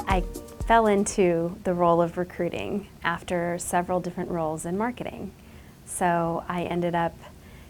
I fell into the role of recruiting after several different roles in marketing. So I ended up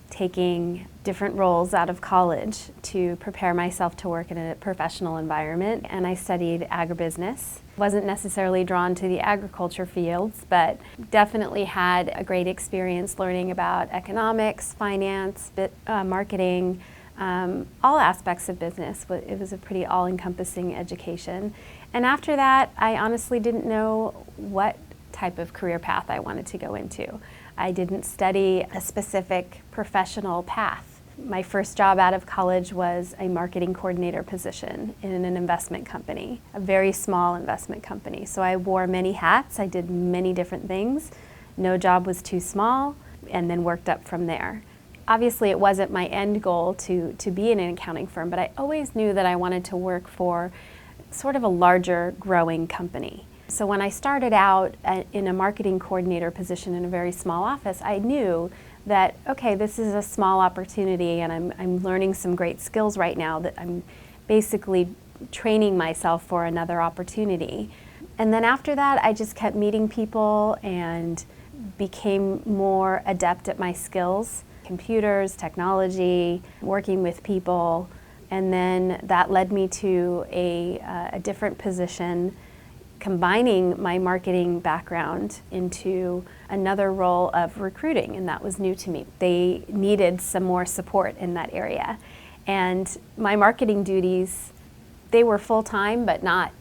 taking different roles out of college to prepare myself to work in a professional environment, and I studied agribusiness. Wasn't necessarily drawn to the agriculture fields, but definitely had a great experience learning about economics, finance, marketing, all aspects of business. It was a pretty all-encompassing education. And after that, I honestly didn't know what type of career path I wanted to go into. I didn't study a specific professional path. My first job out of college was a marketing coordinator position in an investment company, a very small investment company. So I wore many hats, I did many different things. No job was too small, and then worked up from there. Obviously, it wasn't my end goal to be in an accounting firm, but I always knew that I wanted to work for sort of a larger, growing company. So when I started out in a marketing coordinator position in a very small office, I knew that, okay, this is a small opportunity and I'm learning some great skills right now that I'm basically training myself for another opportunity. And then after that, I just kept meeting people and became more adept at my skills, computers, technology, working with people. And then that led me to a different position, combining my marketing background into another role of recruiting, and that was new to me. They needed some more support in that area. And my marketing duties, they were full-time, but not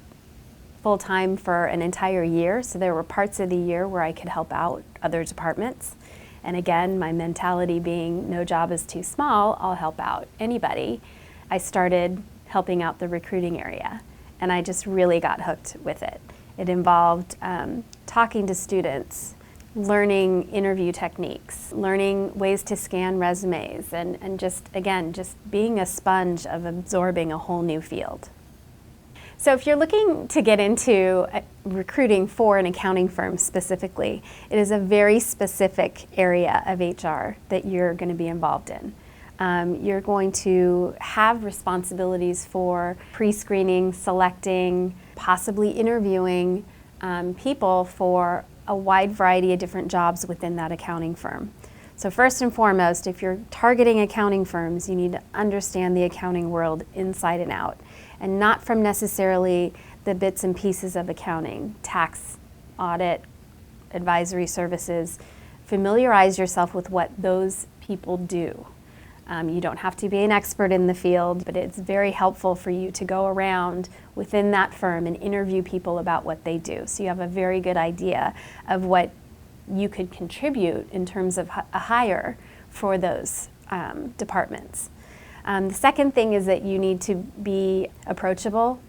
full-time for an entire year. So there were parts of the year where I could help out other departments. And again, my mentality being no job is too small, I'll help out anybody. I started helping out the recruiting area, and I just really got hooked with it. It involved talking to students, learning interview techniques, learning ways to scan resumes, and just being a sponge of absorbing a whole new field. So if you're looking to get into recruiting for an accounting firm specifically, it is a very specific area of HR that you're going to be involved in. You're going to have responsibilities for pre-screening, selecting, possibly interviewing people for a wide variety of different jobs within that accounting firm. So first and foremost, if you're targeting accounting firms, you need to understand the accounting world inside and out, and not from necessarily the bits and pieces of accounting, tax, audit, advisory services. Familiarize yourself with what those people do. You don't have to be an expert in the field, but it's very helpful for you to go around within that firm and interview people about what they do. So you have a very good idea of what you could contribute in terms of a hire for those departments. The second thing is that you need to be approachable,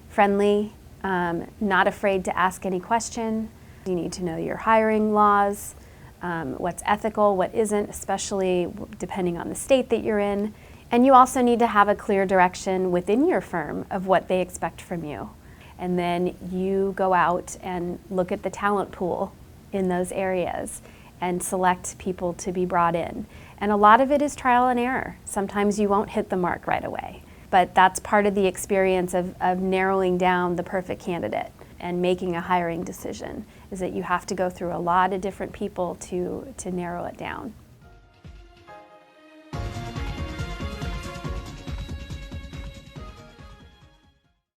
friendly, not afraid to ask any question. You need to know your hiring laws, what's ethical, what isn't, especially depending on the state that you're in. And you also need to have a clear direction within your firm of what they expect from you. And then you go out and look at the talent pool in those areas and select people to be brought in. And a lot of it is trial and error. Sometimes you won't hit the mark right away, but that's part of the experience of narrowing down the perfect candidate and making a hiring decision, is that you have to go through a lot of different people to narrow it down.